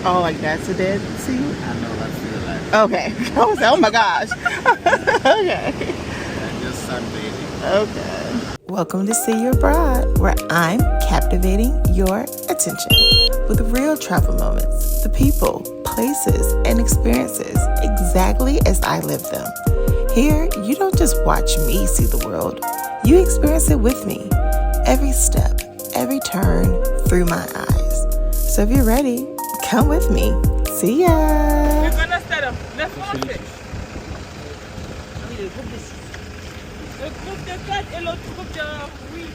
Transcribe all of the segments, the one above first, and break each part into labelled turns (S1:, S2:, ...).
S1: Oh, like that's a dead sea?
S2: I know that's still alive.
S1: Okay. I was like, oh my gosh. Okay.
S2: Yeah, just sunbathing.
S1: Okay. Welcome to See Your Abroad, where I'm captivating your attention with real travel moments, the people, places, and experiences exactly as I live them. Here, you don't just watch me see the world, you experience it with me. Every step, every turn, through my eyes. So if you're ready, come with me. See ya!
S3: We're gonna start up. Let's watch it. Le groupe de 4 et l'autre groupe de 8.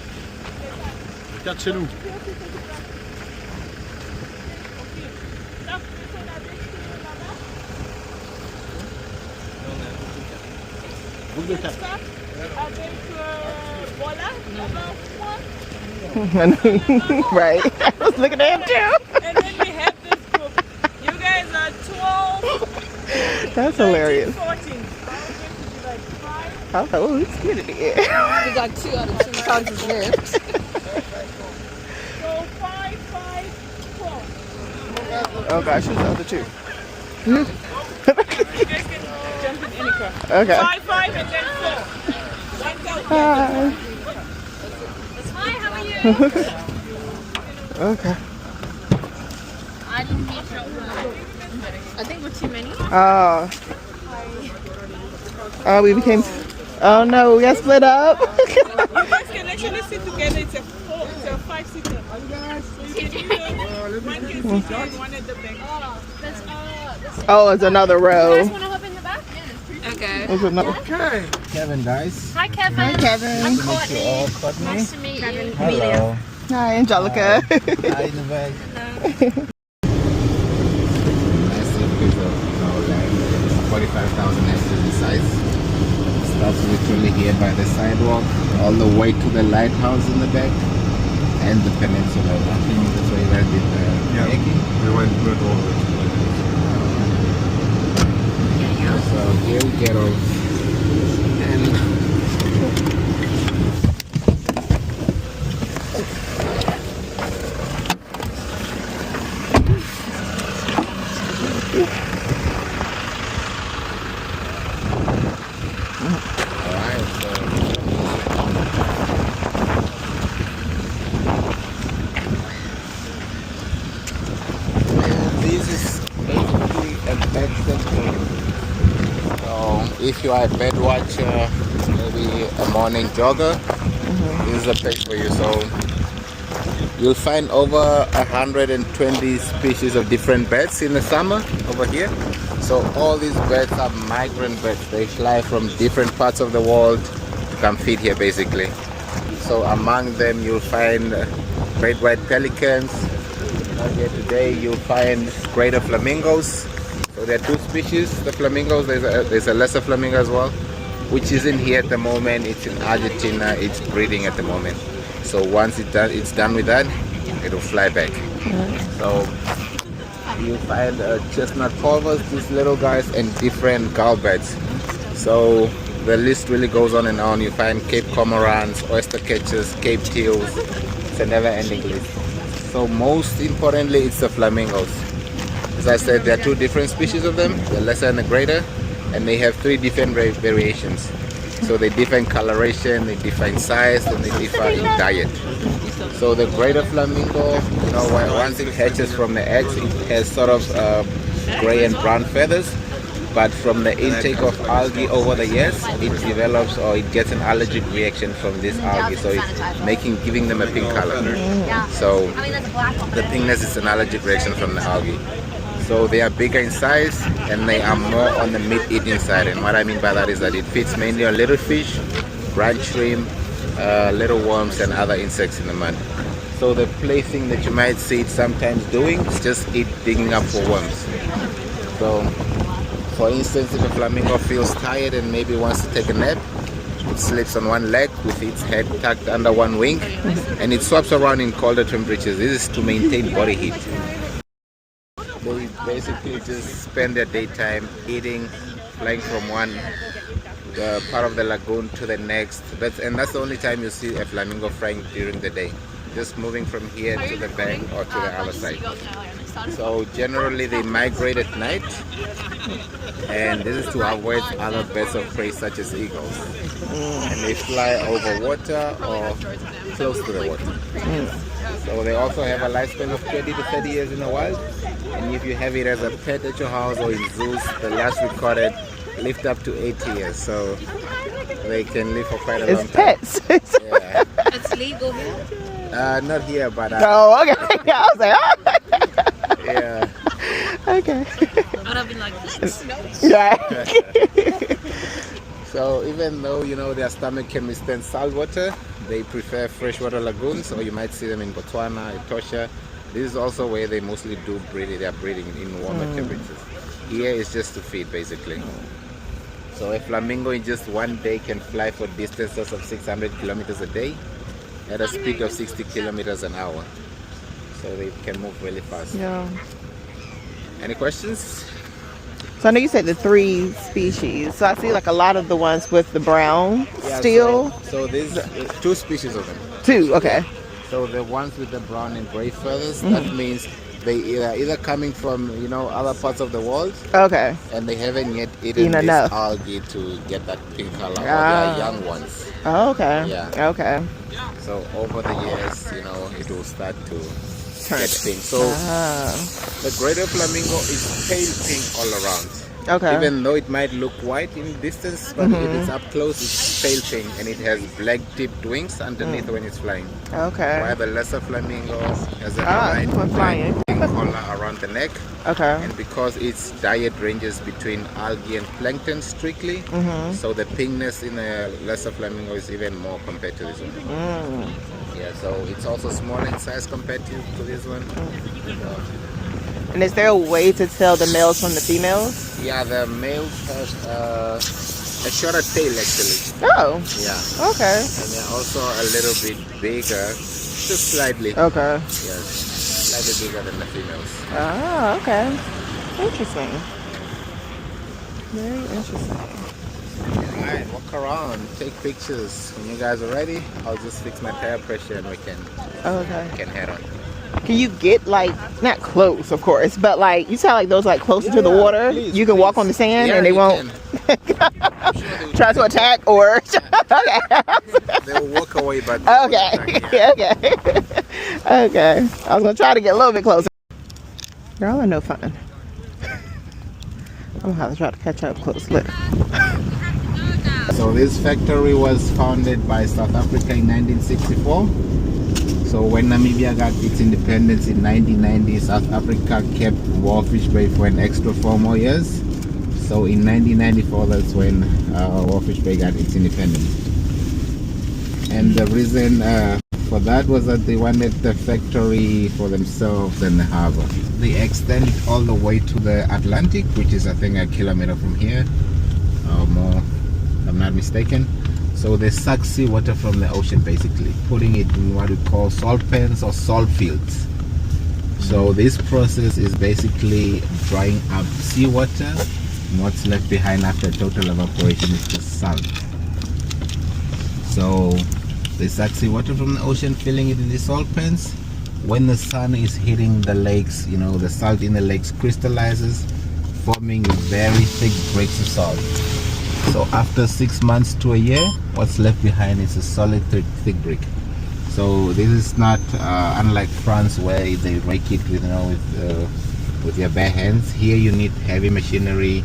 S2: 4 chez nous. Groupe de 4.
S3: Avec voilà,
S1: Right. I was looking at him too.
S3: and then we have this group. You guys are 12.
S1: That's hilarious.
S3: 14.
S1: I was like, oh, it's cute in here.
S4: We got 2 out of 2 countries left.
S3: So 5, 5, 12.
S1: Oh gosh, who's the other two?
S3: You guys can jump in any car.
S1: Okay.
S3: 5, 5, and then 4.
S1: Hi.
S4: Hi, how are you?
S1: Okay.
S4: I didn't meet you. I think we're too many.
S1: Oh, we became. Oh no, we got split up.
S3: You guys can actually sit together. It's a 5-seater. So you can either one can sit here and one at the back.
S1: Oh, it's another row.
S4: Want to hop in the back? Okay.
S1: There's another.
S2: Okay. Kevin, guys.
S4: Hi, Kevin.
S1: Hi, Kevin.
S4: I'm
S2: You
S4: Courtney.
S2: all caught me.
S4: Nice to meet you.
S2: Hello.
S1: Hi, Angelica.
S2: Hi, in the bag. Massive piece of land. 45,000 hectares in size. Starts literally here by the sidewalk, all the way to the lighthouse in the back, and the peninsula. I think that's where you guys did the kayaking.
S5: We went all the way to the
S2: So here we get off. And if you are a bed watcher, maybe a morning jogger, this is a place for you. So you'll find over 120 species of different birds in the summer over here. So all these birds are migrant birds. They fly from different parts of the world to come feed here basically. So among them you'll find great white pelicans. Here today you'll find greater flamingos. So there are 2 species, the flamingos. There's a lesser flamingo as well, which isn't here at the moment. It's in Argentina. It's breeding at the moment. So once it's done with that, it'll fly back. So you'll find chestnut plovers, these little guys, and different gallbirds. So the list really goes on and on. You find Cape cormorants, oyster catchers, Cape teals. It's a never-ending list. So most importantly, it's the flamingos. As I said, there are 2 different species of them, the lesser and the greater, and they have 3 different variations. So they differ in coloration, they differ in size, and they differ in diet. So the greater flamingo, once it hatches from the eggs, it has sort of gray and brown feathers, but from the intake of algae over the years, it develops or it gets an allergic reaction from this algae, so it's giving them a pink color. So the pinkness is an allergic reaction from the algae. So they are bigger in size and they are more on the meat-eating side. And what I mean by that is that it feeds mainly on little fish, brine shrimp, little worms and other insects in the mud. So the plaything that you might see it sometimes doing is just digging up for worms. So for instance, if a flamingo feels tired and maybe wants to take a nap, it sleeps on one leg with its head tucked under one wing, and it swaps around in colder temperatures. This is to maintain body heat. They basically just spend their daytime eating, flying from one part of the lagoon to the next. That's the only time you see a flamingo flying during the day. Just moving from here to the bank or to the other side. So generally they migrate at night, and this is to avoid other birds of prey such as eagles. And they fly over water or close to the water. So they also have a lifespan of 20 to 30 years in the wild. And if you have it as a pet at your house or in zoos, the last recorded lived up to 80 years. So they can live for quite a long time.
S1: It's pets.
S2: Yeah.
S4: It's legal here?
S2: Not here, but
S1: Oh, okay. I was like, oh.
S2: yeah.
S1: Okay.
S4: I'd have been like, let's no.
S1: Yeah.
S2: So even though their stomach can withstand salt water, they prefer freshwater lagoons, or you might see them in Botswana, Etosha. This is also where they mostly do breeding. They are breeding in warmer temperatures. Here is just to feed, basically. So a flamingo in just one day can fly for distances of 600 kilometers a day at a speed of 60 kilometers an hour. So they can move really fast.
S1: Yeah.
S2: Any questions?
S1: So I know you said the 3 species. So I see like a lot of the ones with the brown
S2: Yeah,
S1: still.
S2: So there's 2 species of them.
S1: 2, okay.
S2: So the ones with the brown and gray feathers, that means they are either coming from other parts of the world,
S1: Okay.
S2: and they haven't yet eaten
S1: Eaten
S2: this
S1: enough.
S2: algae to get that pink color. Or they
S1: Ah.
S2: are young ones.
S1: Oh, okay.
S2: Yeah.
S1: Okay.
S2: So over the years, it will start to get pink. So
S1: Ah.
S2: the greater flamingo is pale pink all around.
S1: Okay.
S2: Even though it might look white in distance, but if it's up close, it's pale pink, and it has black tipped wings underneath when it's flying.
S1: Okay.
S2: While the lesser flamingo has a
S1: Ah, when flying.
S2: pink collar around the neck,
S1: Okay.
S2: and because its diet ranges between algae and plankton strictly, so the pinkness in the lesser flamingo is even more compared to this one. Yeah, so it's also smaller in size compared to this one.
S1: And is there a way to tell the males from the females?
S2: Yeah, the males have a shorter tail actually.
S1: Oh.
S2: Yeah.
S1: Okay.
S2: And they're also a little bit bigger, just slightly.
S1: Okay.
S2: Yes, slightly bigger than the females.
S1: Ah, okay. Interesting. Very interesting.
S2: Alright, walk around, take pictures. When you guys are ready, I'll just fix my tire pressure and we
S1: Okay.
S2: can head on.
S1: Can you get not close, of course, but you sound like those closer to the water.
S2: Please,
S1: you can walk
S2: please.
S1: on the sand
S2: Yeah,
S1: and they
S2: you
S1: won't
S2: can. I'm sure they will
S1: try to attack or. Okay.
S2: They'll walk away, but
S1: Okay. Okay. Okay. I was gonna try to get a little bit closer. Y'all are no fun. I'm gonna have to try to catch up close. Look.
S2: So this factory was founded by South Africa in 1964. So when Namibia got its independence in 1990, South Africa kept Walvis Bay for an extra 4 more years. So in 1994, that's when Walvis Bay got its independence. And the reason for that was that they wanted the factory for themselves and the harbor. They extended all the way to the Atlantic, which is I think a kilometer from here, or more, if I'm not mistaken. So they suck seawater from the ocean, basically, putting it in what we call salt pans or salt fields. So this process is basically drying up seawater, and what's left behind after total evaporation is just salt. So they suck seawater from the ocean, filling it in the salt pans. When the sun is hitting the lakes, the salt in the lakes crystallizes, forming very thick breaks of salt. So after 6 months to a year, what's left behind is a solid thick brick. So this is not unlike France where they rake it with your bare hands. Here you need heavy machinery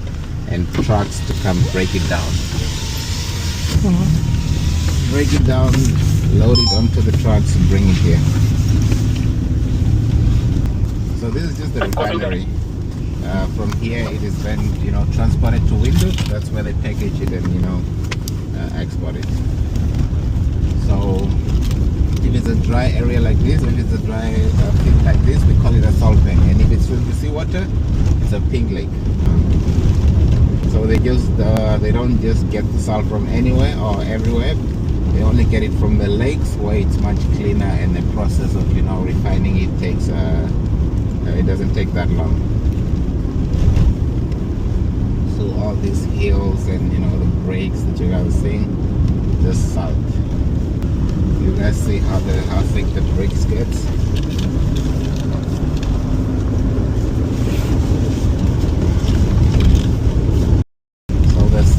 S2: and trucks to come break it down. Break it down, load it onto the trucks and bring it here. So this is just the refinery. From here it is then transported to Windhoek. That's where they package it and export it. So if it's a dry area like this, if it's a dry field like this, we call it a salt pan. And if it's filled with seawater, it's a pink lake. So they don't just get the salt from anywhere or everywhere. They only get it from the lakes where it's much cleaner, and the process of refining it takes it doesn't take that long. So all these hills and the breaks that you guys are seeing, just salt. You guys see how thick the bricks gets?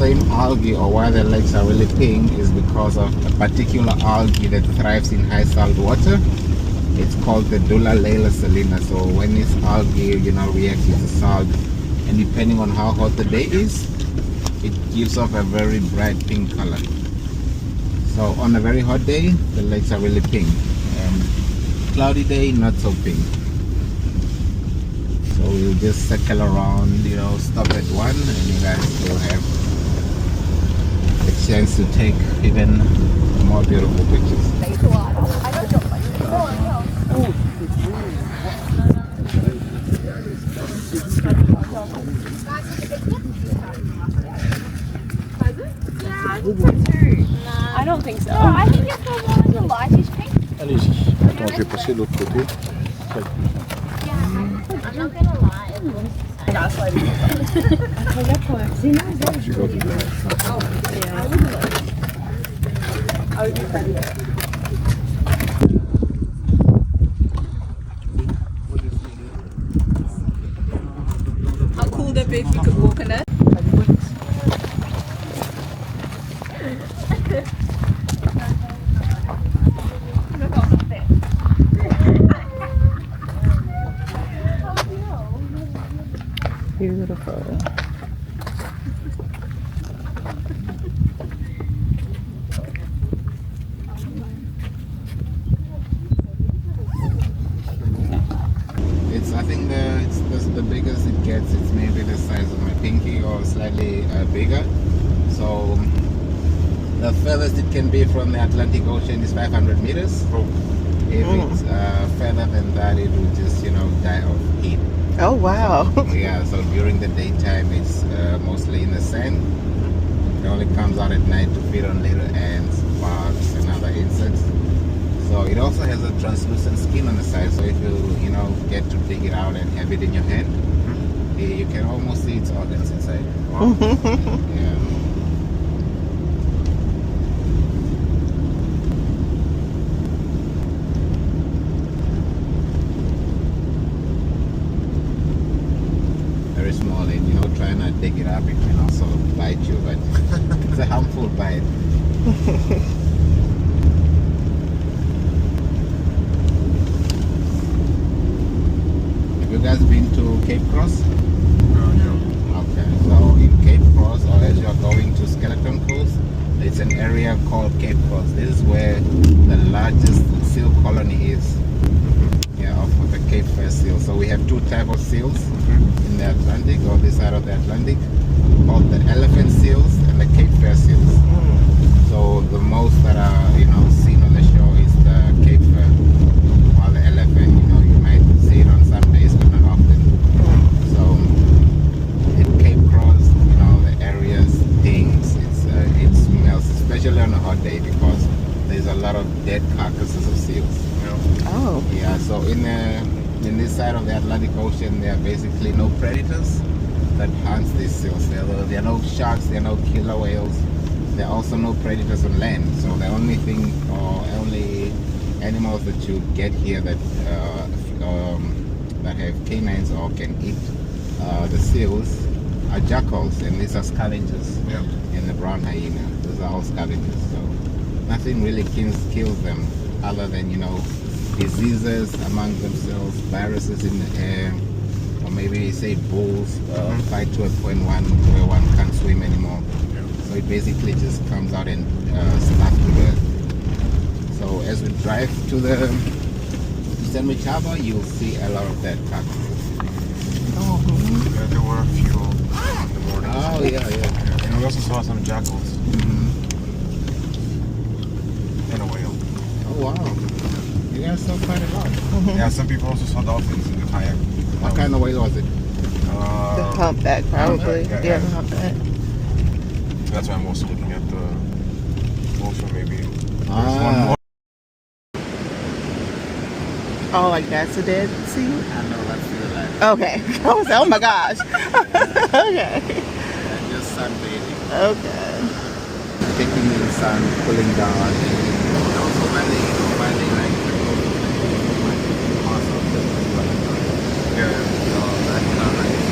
S2: same algae, or why the lakes are really pink, is because of a particular algae that thrives in high salt water. It's called the Dula salina. So when this algae, reacts with the salt, and depending on how hot the day is, it gives off a very bright pink color. So on a very hot day, the lakes are really pink. Cloudy day, not so pink. So we'll just circle around, stop at one, and you guys will have a chance to take even more beautiful pictures.
S3: I don't think so.
S4: I think it's the one with the lightish pink.
S5: Allez-y. Attends, je vais passer de l'autre côté.
S4: I'm not gonna lie, it looks the same.
S5: Tu vas du
S3: How cool that be if we could walk in it.
S1: Beautiful.
S2: I think it's the biggest it gets. It's maybe the size of my pinky or slightly bigger. So the furthest it can be from the Atlantic Ocean is 500 meters. If it's further than that, it will just die of heat.
S1: Oh wow.
S2: Yeah, so during the daytime it's mostly in the sand. It only comes out at night to feed on little ants, bugs, and other insects. So it also has a translucent skin on the side, so if you get to dig it out and have it in your hand, you can almost see its organs inside. Wow. Yeah. Very small, and try not to dig it up, it can also bite you, but it's a harmful bite. Have you guys been to Cape Cross?
S5: No.
S2: Okay, so in Cape Cross, or as you're going to Skeleton Coast, it's an area called Cape Cross. This is where the largest seal colony is. Yeah, of the Cape Fear seal. So we have two types of seals in the Atlantic, or this side of the Atlantic, called the elephant seals and the Cape Fear seals. So the most that are seen on the shore is the Cape Fear, while the elephant, you might see it on some days, but not often. So in Cape Cross, the area stinks. It smells, especially on a hot day, because there's a lot of dead carcasses of seals.
S1: Oh.
S2: Yeah, so in this side of the Atlantic Ocean, there are basically no predators that hunt these seals. There are no sharks, there are no killer whales. There are also no predators on land. So the only thing, or only animals that you get here that have canines or can eat the seals are jackals, and these are scavengers.
S5: Yeah.
S2: And the brown hyena, those are all scavengers. So nothing really kills them other than diseases among themselves, viruses in the air, or maybe say bulls fight to a point where one can't swim anymore. So it basically just comes out and starts to earth. So as we drive to the Sandwich Harbour, you'll see a lot of that carcasses.
S5: Yeah, there were a few in the morning.
S2: Oh yeah.
S5: And we also saw some jackals and a whale.
S2: Oh wow. You guys saw quite a lot.
S5: Yeah, some people also saw dolphins in the kayak.
S2: What kind of whale was it?
S1: The humpback, probably.
S5: Yeah,
S1: Yeah, the humpback.
S5: That's why I'm also looking at the ocean, maybe.
S2: Ah.
S1: Oh, like that's a dead sea?
S2: I know, that's the life.
S1: Okay. I was like, oh my gosh. Okay.
S2: Yeah, just sunbathing.
S1: Okay.
S2: Taking in the sun, cooling down, and also when they like the coast, also
S5: Yeah.
S2: that color is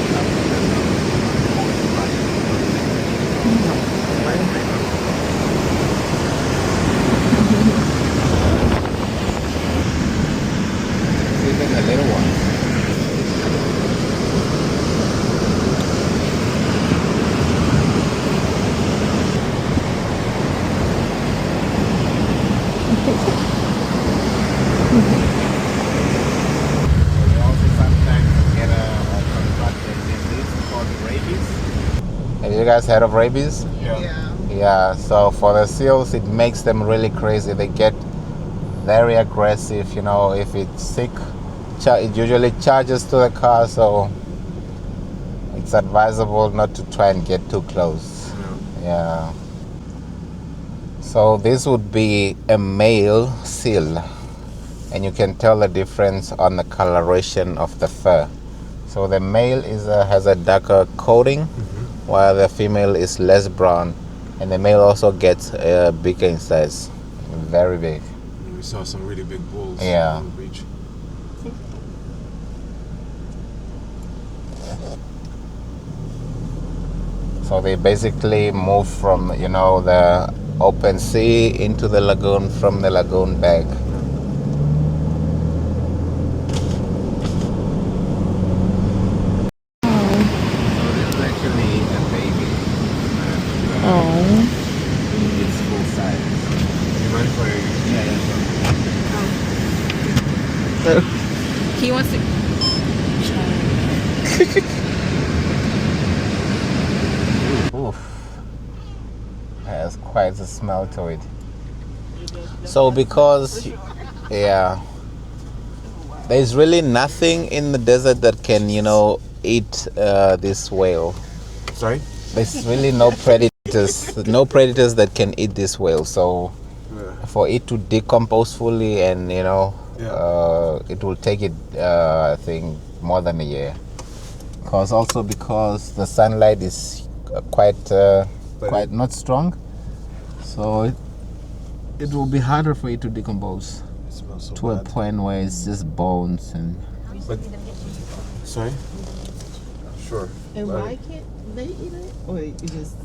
S2: guys heard of rabies?
S5: Yeah.
S2: Yeah, so for the seals, it makes them really crazy. They get very aggressive, you know. If it's sick, it usually charges to the car, so it's advisable not to try and get too close. Yeah. So this would be a male seal, and you can tell the difference on the coloration of the fur. So the male has a darker coating, while the female is less brown, and the male also gets bigger in size, very big.
S5: We saw some really big bulls
S2: Yeah.
S5: on the beach.
S2: So they basically move from, you know, the open sea into the lagoon, from the lagoon back. So this is actually a baby.
S1: Oh.
S2: It's full size.
S5: You mind if I...
S2: Yeah,
S4: He wants to.
S2: Oof. Has quite a smell to it. So because, yeah, there's really nothing in the desert that can, you know, eat this whale.
S5: Sorry?
S2: There's really no predators that can eat this whale. So for it to decompose fully, and you know, it will take it, I think, more than a year. Because the sunlight is quite not strong, so it will be harder for it to decompose
S5: It smells so
S2: to a
S5: bad.
S2: point where it's just bones and.
S5: But, sorry? Sure.
S1: And why can't they eat it? Or you just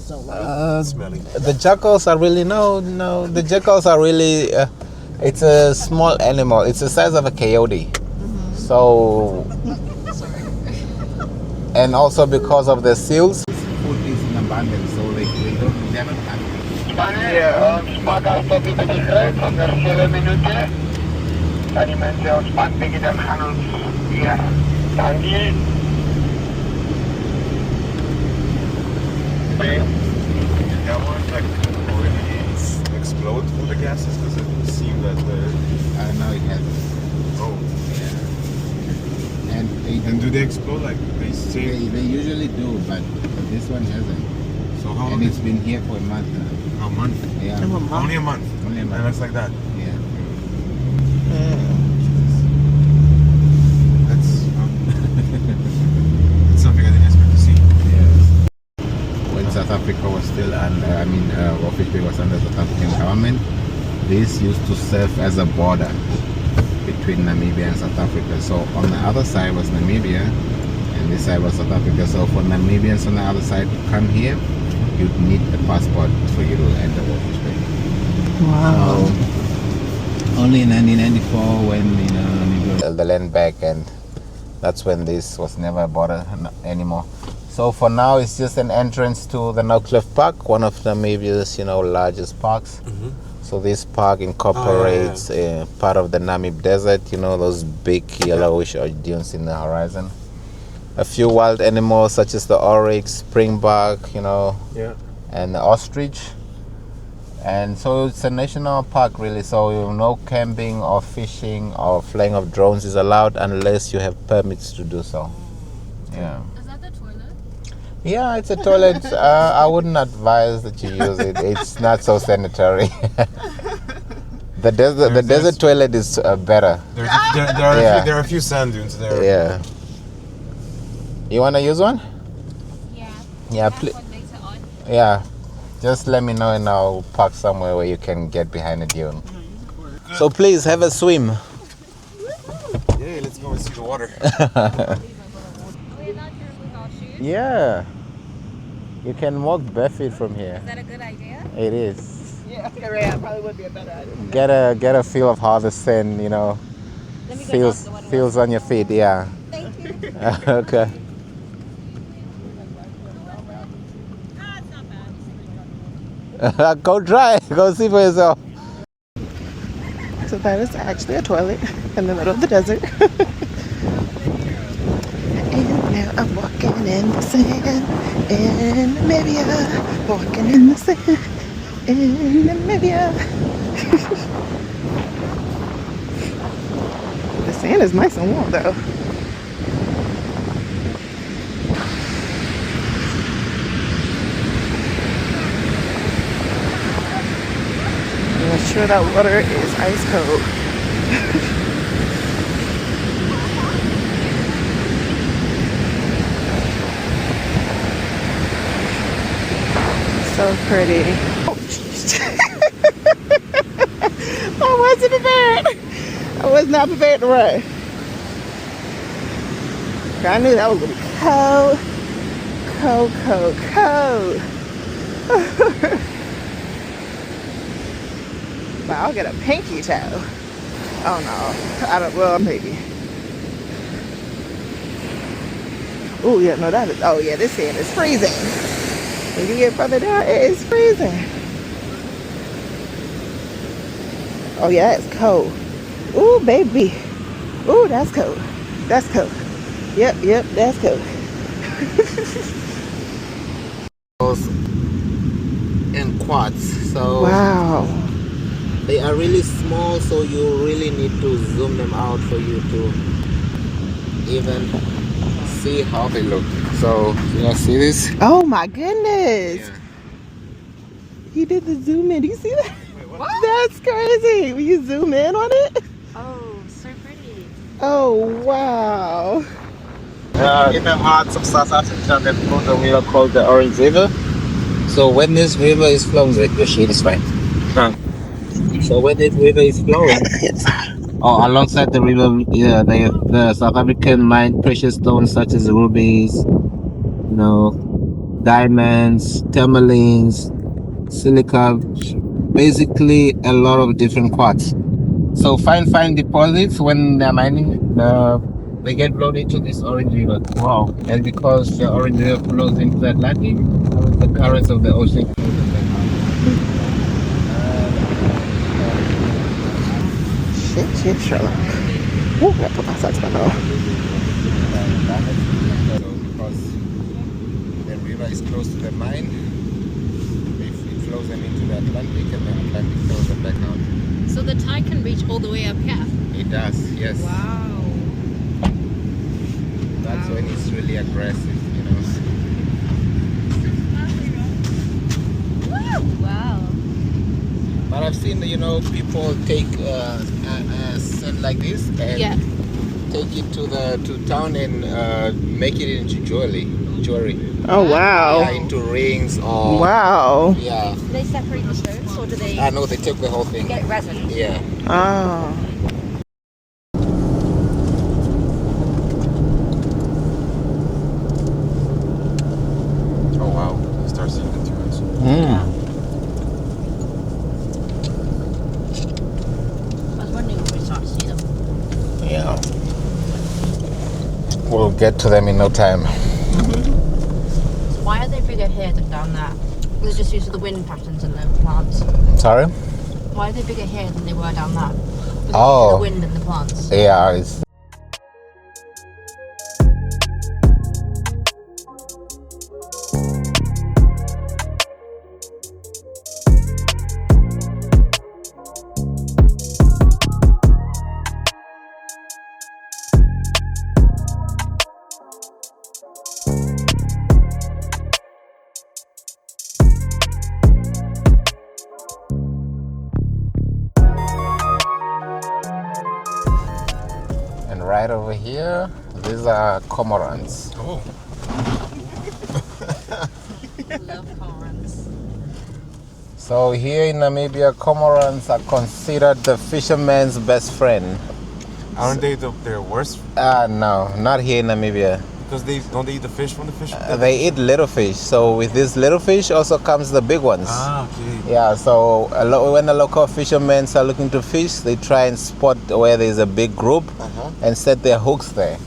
S1: don't like
S5: Smelly.
S2: The jackals are really the jackals are really it's a small animal. It's the size of a coyote. So and also because of the seals, food is in abundance, so they don't never have.
S5: Explode through the gases? Does it seem that
S2: Now it has.
S5: oh,
S2: And
S5: and do they explode like they say?
S2: they usually do, but this one hasn't.
S5: So how long?
S2: And it's been here for a month now.
S5: A month?
S2: Yeah.
S5: Only a month.
S2: Only a month.
S5: And it's like that.
S2: Yeah.
S5: That's that's something I didn't expect to see.
S2: Yes. When South Africa was still under, Walvis Bay was under the South African government, this used to serve as a border between Namibia and South Africa. So on the other side was Namibia, and this side was South Africa. So for Namibians on the other side to come here, you'd need a passport for you to enter Walvis Bay.
S1: Wow.
S2: So only in 1994 when Namibia the land back, and that's when this was never a border anymore. So for now, it's just an entrance to the Naukluft Park, one of Namibia's largest parks. So this park incorporates part of the Namib Desert, those big yellowish dunes in the horizon. A few wild animals such as the oryx, springbok, and the ostrich. And so it's a national park really, so no camping or fishing or flying of drones is allowed unless you have permits to do so. Yeah.
S4: Is that the toilet?
S2: Yeah, it's a toilet. I wouldn't advise that you use it. It's not so sanitary. The desert toilet is better.
S5: There are a few sand dunes there.
S2: Yeah. You wanna use one?
S4: Yeah.
S2: Yeah,
S4: That one later on.
S2: yeah. Just let me know and I'll park somewhere where you can get behind a dune. So please have a swim.
S5: Yeah, let's go and see the water.
S4: Are we allowed to remove our shoes?
S2: Yeah. You can walk barefoot from here.
S4: Is that a good idea?
S2: It is.
S1: Yeah, probably would be a better idea.
S2: Get a feel of how the sand,
S4: Let me go
S2: feels
S4: down the water.
S2: feels on your feet. Yeah.
S4: Thank you.
S2: Okay. Go try. Go see for yourself.
S1: So that is actually a toilet in the middle of the desert. And now I'm walking in the sand in Namibia. Walking in the sand in Namibia. The sand is nice and warm though. I'm sure that water is ice cold. So pretty. Oh, jeez. I wasn't prepared. I was not prepared to run. I knew that was going to be cold. But I'll get a pinky toe. Oh no. I don't, well, maybe. Oh yeah, no, that is, oh yeah, this sand is freezing. When you get further down, it is freezing. Oh yeah, it's cold. Ooh, baby. Ooh, that's cold. That's cold. Yep, that's cold.
S2: And quads. So
S1: Wow.
S2: they are really small, so you really need to zoom them out for you to even see how they look. So you guys see this?
S1: Oh my goodness.
S2: Yeah.
S1: He did the zoom in. Do you see that?
S4: What?
S1: That's crazy. Will you zoom in on it?
S4: Oh, so pretty.
S1: Oh wow.
S2: In the heart of South Africa, they've got a river called the Orange River. So when this river is flowing, the shade is fine. So when this river is flowing, alongside the river, yeah, the South African mine precious stones such as rubies, diamonds, tourmalines, silica, basically a lot of different quartz. So fine deposits when they're mining, they get blown into this Orange River. Wow! And because the Orange River flows into the Atlantic, the currents of the ocean flows in that
S1: Shit, Sherlock. Ooh, I gotta put my socks back on.
S2: So because the river is close to the mine, it flows them into the Atlantic, and the Atlantic flows them back out.
S4: So the tide can reach all the way up here.
S2: It does, yes.
S4: Wow.
S2: That's when it's really aggressive,
S4: Wow.
S2: But I've seen, people take sand like this and
S4: Yeah.
S2: take it to town and make it into jewelry.
S1: Oh wow.
S2: Yeah, into rings or
S1: Wow.
S2: yeah.
S4: Do they separate the stones or do they
S2: I know they took the whole thing.
S4: get resin?
S2: Yeah.
S1: Oh.
S5: Oh wow, you start seeing the dunes.
S4: I was wondering when we start to see them.
S2: Yeah. We'll get to them in no time.
S4: So why are they bigger here than down there? Is it just due to the wind patterns in the plants?
S2: Sorry?
S4: Why are they bigger here than they were down there? Was it
S2: Oh.
S4: the wind and the plants?
S2: Yeah, it's right over here. These are cormorants.
S5: Oh.
S4: Love cormorants.
S2: So here in Namibia, cormorants are considered the fisherman's best friend.
S5: Aren't they their worst?
S2: No, not here in Namibia.
S5: Because don't they eat the fish from the fish?
S2: They eat little fish. So with these little fish also comes the big ones.
S5: Ah, okay.
S2: Yeah, so when the local fishermen are looking to fish, they try and spot where there's a big group and set their hooks there.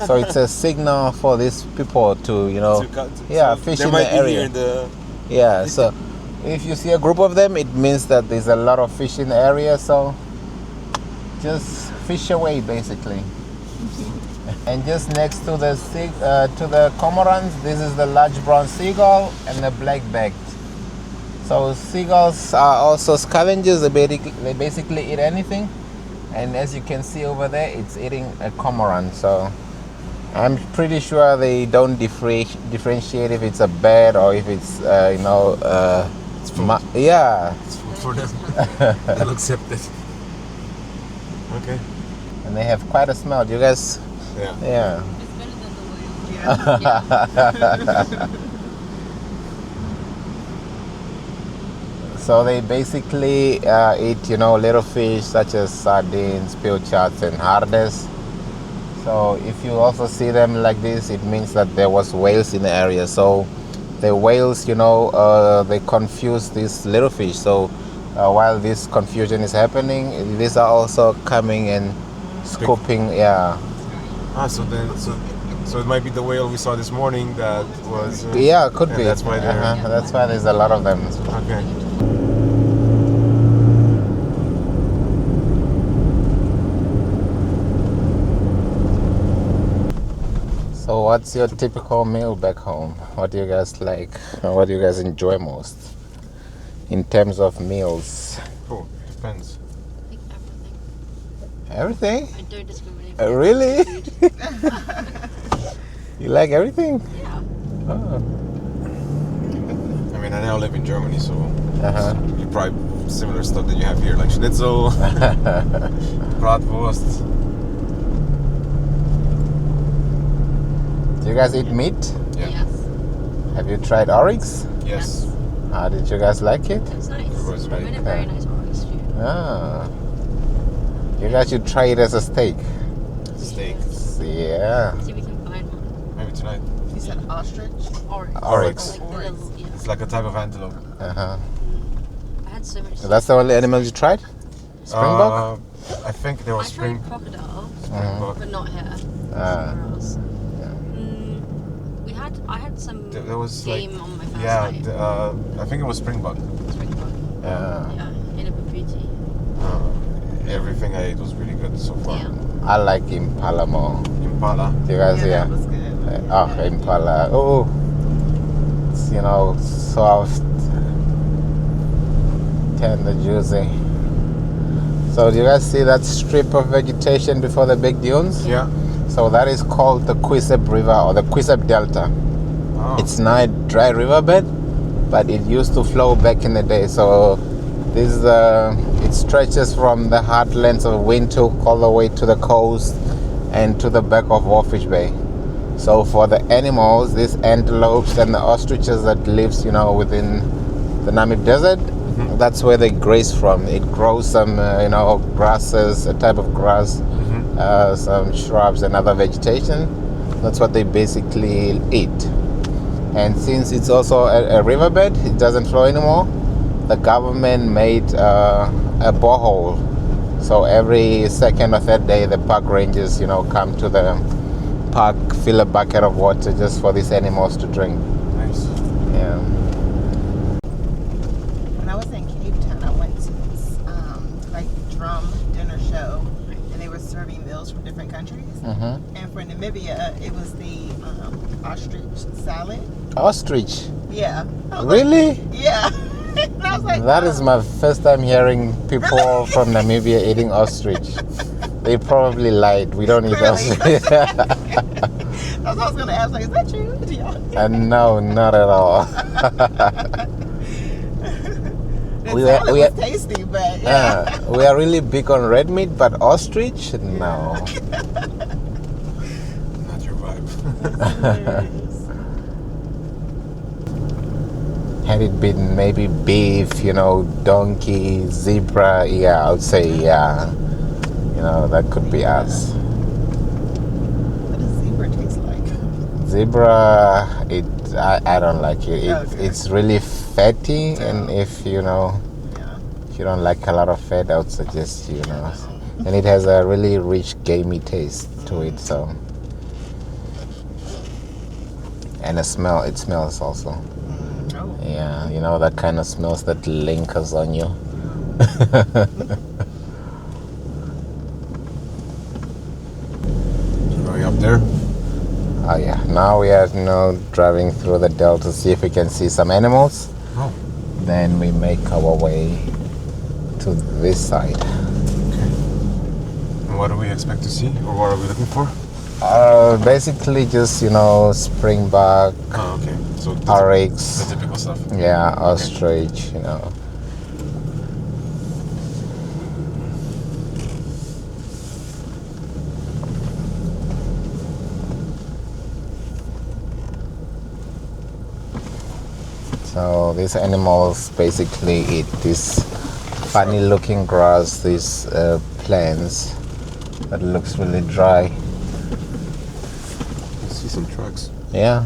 S2: So it's a signal for these people to, fish in the area. Yeah, so if you see a group of them, it means that there's a lot of fish in the area. So just fish away, basically. And just next to the to the cormorants, this is the large brown seagull and the black-backed. So seagulls are also scavengers. They basically eat anything. And as you can see over there, it's eating a cormorant. So I'm pretty sure they don't differentiate if it's a bird or if it's
S5: It's food.
S2: yeah.
S5: It's food for them. They'll accept it. Okay.
S2: And they have quite a smell. Do you guys?
S5: Yeah.
S2: Yeah.
S3: Yeah.
S2: So they basically eat, little fish such as sardines, pilchards, and hardes. So if you also see them like this, it means that there was whales in the area. So the whales, they confuse these little fish. So while this confusion is happening, these are also coming and scooping. Yeah.
S5: So it might be the whale we saw this morning that was.
S2: Yeah, could be.
S5: That's why they're.
S2: That's why there's a lot of them.
S5: Okay.
S2: So what's your typical meal back home? What do you guys like? What do you guys enjoy most in terms of meals?
S5: Cool. Depends.
S4: I think
S2: Everything?
S4: everything. I don't discriminate.
S2: Really? You like everything?
S4: Yeah.
S2: Oh.
S5: I mean, I now live in Germany, so
S2: Uh-huh.
S5: you probably similar stuff that you have here, like schnitzel, bratwurst.
S2: Do you guys eat meat?
S5: Yeah.
S4: Yes.
S2: Have you tried oryx?
S5: Yes.
S2: How did you guys like it?
S4: It's nice.
S5: It was
S4: I
S5: very
S4: made a very nice orange stew.
S2: Ah. You guys should try it as a steak.
S5: Steak.
S2: Yeah.
S4: See if we can find one.
S5: Maybe tonight.
S1: You said ostrich?
S4: Oryx.
S2: Oryx.
S4: Like the little, yeah.
S5: It's like a type of antelope.
S2: Uh-huh.
S4: I had so much.
S2: So that's the only animal you tried? Springbok?
S5: I think there
S4: I
S5: was
S4: tried crocodile,
S5: springbok.
S4: but not here.
S2: Ah.
S4: Somewhere else.
S2: Yeah.
S4: I had some
S5: There was
S4: game
S5: like,
S4: on my first
S5: yeah,
S4: night.
S5: I think it was springbok.
S4: Springbok.
S2: Yeah.
S4: Yeah, in a beauty.
S5: Everything I ate was really good so far.
S4: Yeah.
S2: I like impala more.
S5: Impala.
S2: Do you guys,
S1: That was good.
S2: impala. Oh, it's, soft, tender, juicy. So do you guys see that strip of vegetation before the big dunes?
S5: Yeah.
S2: So that is called the Quisep River or the Quisep Delta.
S5: Oh.
S2: It's not a dry riverbed, but it used to flow back in the day. So this it stretches from the heartlands of Windhoek all the way to the coast and to the back of Walvis Bay. So for the animals, these antelopes and the ostriches that lives, within the Namib Desert, that's where they graze from. It grows some, grasses, a type of grass, some shrubs and other vegetation. That's what they basically eat. And since it's also a riverbed, it doesn't flow anymore. The government made a borehole. So every second or third day, the park rangers, come to the park, fill a bucket of water just for these animals to drink.
S5: Nice.
S2: Yeah.
S1: When I was in Cape Town, I went to this drum dinner show, and they were serving meals from different countries.
S2: Mm-hmm.
S1: And for Namibia, it was the ostrich salad.
S2: Ostrich?
S1: Yeah. I was
S2: Really?
S1: Like, yeah. And I was like,
S2: That is my first time hearing people from Namibia eating ostrich. They probably lied. We don't eat
S1: Really?
S2: ostrich.
S1: That's what I was going to ask. Like, is that true? Do y'all?
S2: No, not at all.
S1: The
S2: We
S1: salad
S2: are-
S1: was tasty, but yeah.
S2: We are really big on red meat, but ostrich? No.
S5: Not your vibe.
S2: Had it been maybe beef, donkey, zebra, yeah, I would say, yeah. That could be us.
S1: What does zebra taste like?
S2: Zebra, I don't like it.
S1: Okay.
S2: It's really fatty, and if you
S1: Yeah.
S2: don't like a lot of fat, I would suggest and it has a really rich gamey taste to it. So, and it smells also.
S1: Oh.
S2: Yeah, that kind of smells that lingers on you.
S5: Are you up
S2: Oh yeah, now we are driving through the delta to see if we can see some animals.
S5: Oh.
S2: Then we make our way to this side.
S5: And what do we expect to see, or what are we looking for?
S2: Basically just springbuck,
S5: Oh, okay. So the
S2: oryx,
S5: typical stuff.
S2: yeah, ostrich, So these animals basically eat this funny looking grass, these plants that looks really dry.
S5: I see some trucks.
S2: Yeah,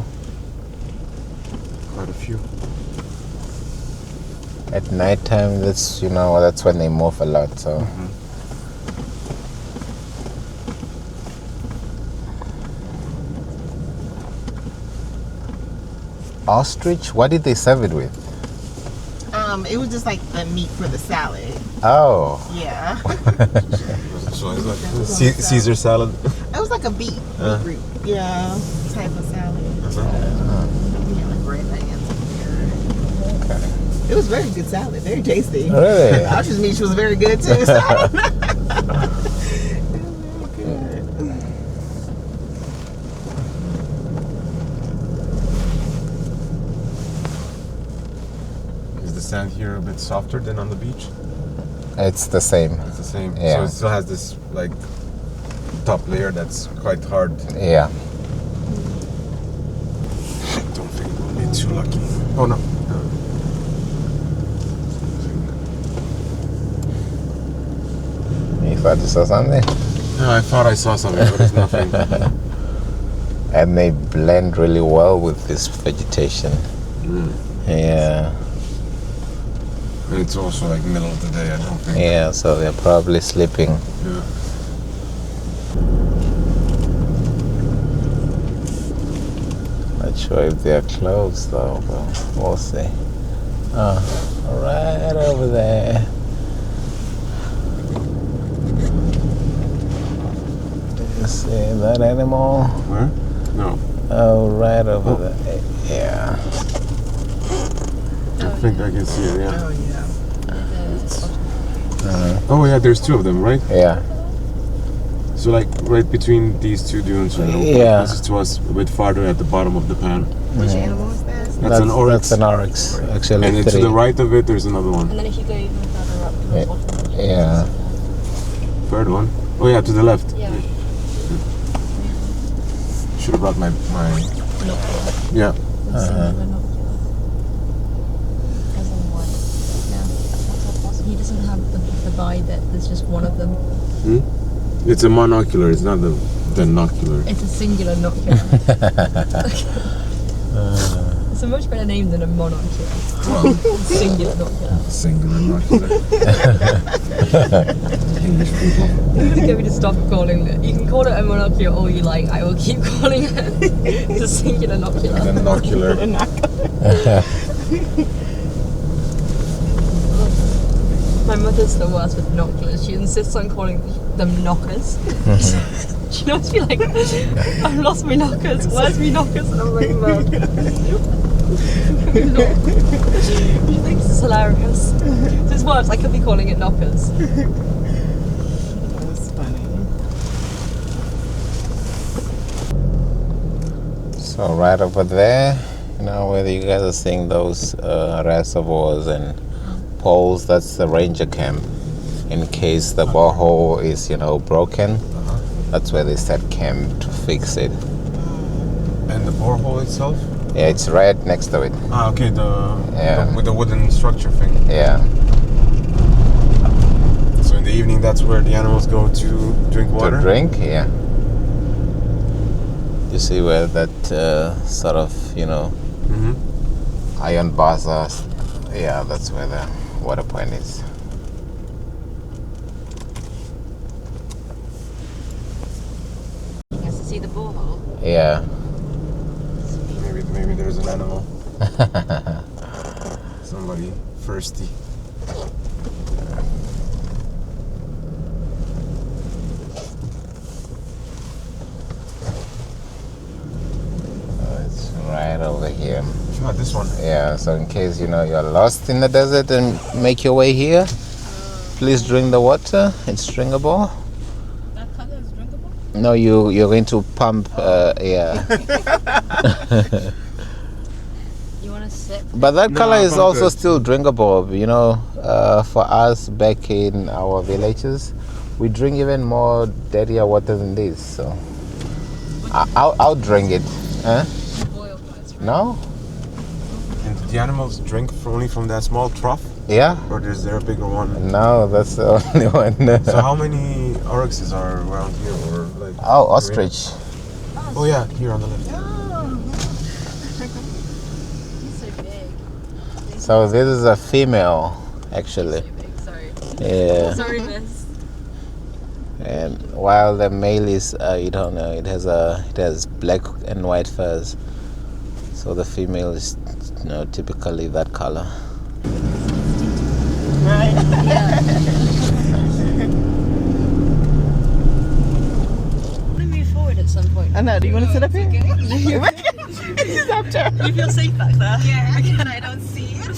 S5: Quite a few.
S2: at nighttime that's when they move a lot. So ostrich, what did they serve it with?
S1: It was just like the meat for the salad.
S2: Oh,
S1: Yeah.
S5: So it's like Caesar salad.
S1: It was like a beetroot, yeah, type of salad. Yeah, like red onions. It was very good salad, very tasty.
S2: really?
S1: Ostrich meat was very good too. So I don't know. It was very good.
S5: Is the sand here a bit softer than on the beach?
S2: It's the same.
S5: It's the same.
S2: Yeah.
S5: So it still has this like top layer that's quite hard.
S2: Yeah.
S5: Don't think we'll be too lucky. Oh no.
S2: You thought you saw something?
S5: No, I thought I saw something, but it's nothing.
S2: And they blend really well with this vegetation. Yeah.
S5: And it's also like middle of the day, I don't think.
S2: Yeah, so they're probably sleeping.
S5: Yeah.
S2: Not sure if they're closed though, but we'll see. Oh, right over there. Do you see that animal?
S5: Where? No.
S2: Oh, right over there. Yeah.
S5: I think I can see it, yeah.
S1: Oh yeah.
S5: Oh yeah, there's two of them, right?
S2: Yeah.
S5: So like right between these two dunes, you know,
S2: Yeah.
S5: closest to us, a bit farther at the bottom of the pan.
S1: Which animal is that?
S5: That's an oryx.
S2: That's an oryx. Actually,
S5: And then to
S2: three.
S5: the right of it, there's another one.
S4: And then if you go even further up towards Walvis Bay,
S2: Yeah.
S5: Third one. Oh yeah, to the left.
S4: Yeah.
S5: Should have brought my.
S4: Binocular.
S5: Yeah.
S4: Singular binocular. As in one. No, that's not possible. He doesn't have the vibe that there's just one of them.
S5: It's a monocular. It's not the nocular.
S4: It's a singular nocular. It's a much better name than a monocular. Singular nocular.
S5: Singular nocular. English people.
S4: I think we just stop calling it. You can call it a monocular all you like. I will keep calling it the singular nocular.
S5: The nocular.
S4: My mother's the worst with binoculars. She insists on calling them knockers. She knows me like, I've lost my knockers. Where's my knockers? And I'm like, Mum. She thinks it's hilarious. So it's worse. I could be calling it knockers.
S1: That's funny.
S2: So right over there, whether you guys are seeing those reservoirs and poles, that's the ranger camp. In case the borehole is, broken, that's where they set camp to fix it.
S5: And the borehole itself?
S2: Yeah, it's right next to it.
S5: Ah, okay.
S2: Yeah.
S5: With the wooden structure thing.
S2: Yeah.
S5: So in the evening, that's where the animals go to drink water.
S2: To drink, yeah. You see where that sort of, iron bars are? Yeah, that's where the water point is.
S4: Yes, to see the borehole.
S2: Yeah.
S5: Maybe there's an animal. Somebody thirsty.
S2: right over here.
S5: Ah, this one.
S2: Yeah, so in case you're lost in the desert and make your way here, please drink the water. It's drinkable.
S3: That color is drinkable?
S2: No, you're going to pump. Yeah.
S4: You want to sip?
S2: But that
S5: No,
S2: color is
S5: I'm
S2: also
S5: good.
S2: still drinkable. For us back in our villages, we drink even more dirtier water than this. So I'll drink it. Huh?
S4: Boil first, right?
S2: No?
S5: And the animals drink only from that small trough?
S2: Yeah?
S5: Or is there a bigger one?
S2: No, that's the only one.
S5: So how many oryxes are around here? Or like?
S2: Oh, ostrich.
S5: Oh yeah, here on the left.
S4: He's so big.
S2: So this is a female, actually.
S4: So big, sorry.
S2: Yeah.
S4: Sorry, miss.
S2: And while the male is, you don't know, it has black and white furs. So the female is, typically that color.
S1: Right?
S4: Yeah. Want to move forward at some point?
S1: I know. Do you want to sit up here?
S4: Okay.
S1: She's up there.
S4: You feel safe back there?
S3: Yeah, again, I don't see it.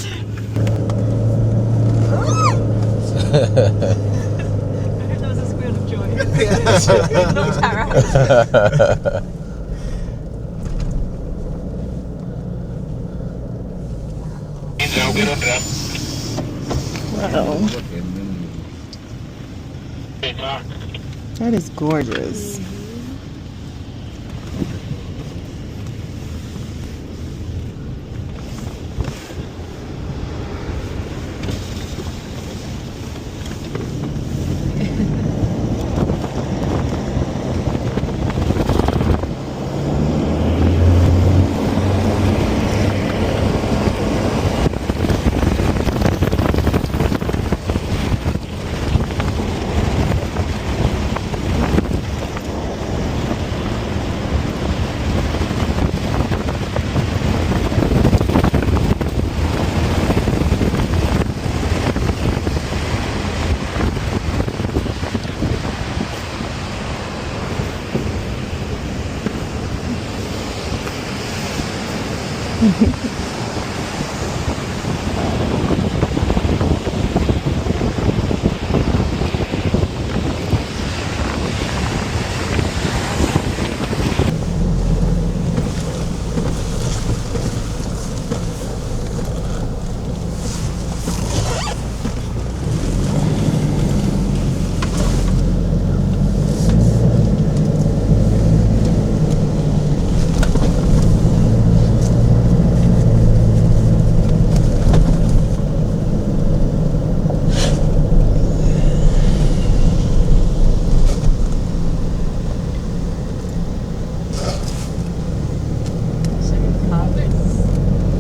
S4: I heard there was a squeal of joy. Not terror.
S1: Wow. That is gorgeous.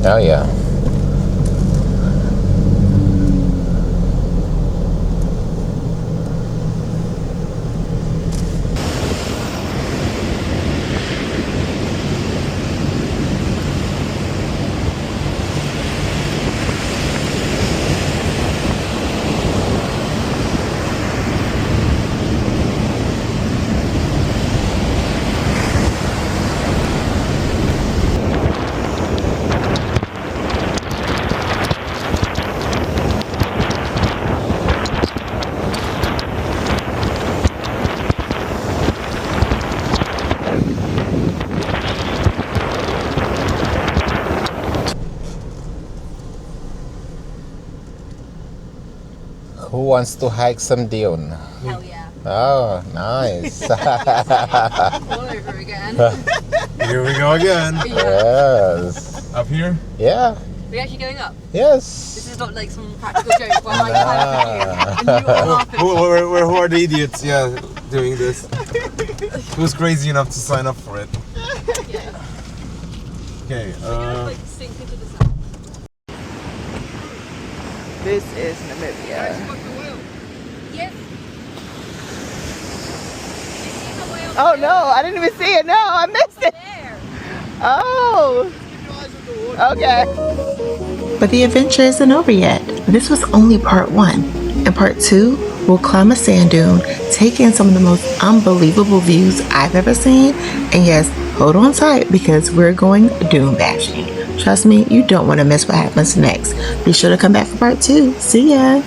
S2: Oh yeah. Who wants to hike some Dune?
S4: Hell yeah.
S2: Oh, nice.
S4: All over again.
S5: Here we go again.
S2: Yes.
S5: Up here?
S2: Yeah.
S4: We're actually going up.
S2: Yes.
S4: This is not like some practical joke where I kind of and you are laughing.
S5: Who are the idiots? Yeah, doing this. Who's crazy enough to sign up for it?
S4: Yeah.
S5: Okay.
S4: We're gonna like sink into the sand.
S1: This is Namibia.
S4: Yes.
S1: Oh no, I didn't even see it. No, I missed it.
S4: There.
S1: Oh. Okay. But the adventure isn't over yet. This was only part 1. In part 2, we'll climb a sand dune, take in some of the most unbelievable views I've ever seen, and yes, hold on tight because we're going dune bashing. Trust me, you don't want to miss what happens next. Be sure to come back for part 2. See ya!